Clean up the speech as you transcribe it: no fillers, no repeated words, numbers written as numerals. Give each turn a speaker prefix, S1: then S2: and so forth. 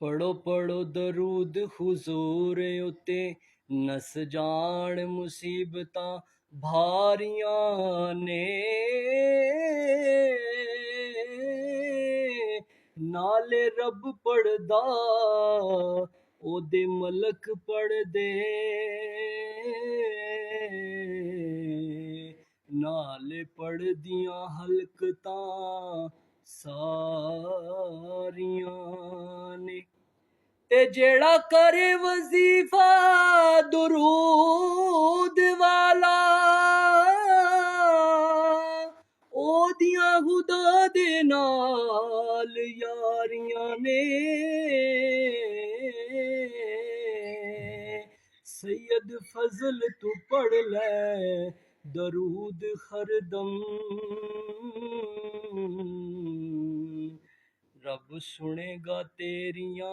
S1: पढ़ो पढ़ो दरूद हुजूर उते नस जान मुसीबतां भारियां ने नाले रब पढ़दा ओदे मलक पढ़दे नाले पढ़दियां हलकतां सारियां ने ते जेड़ा करे वजीफा दुरूद वाला ओदियां खुदा दे नाल यारियां ने सैयद फजल तू पढ़ ले दरूद हरदम रब सुनेगा तेरियां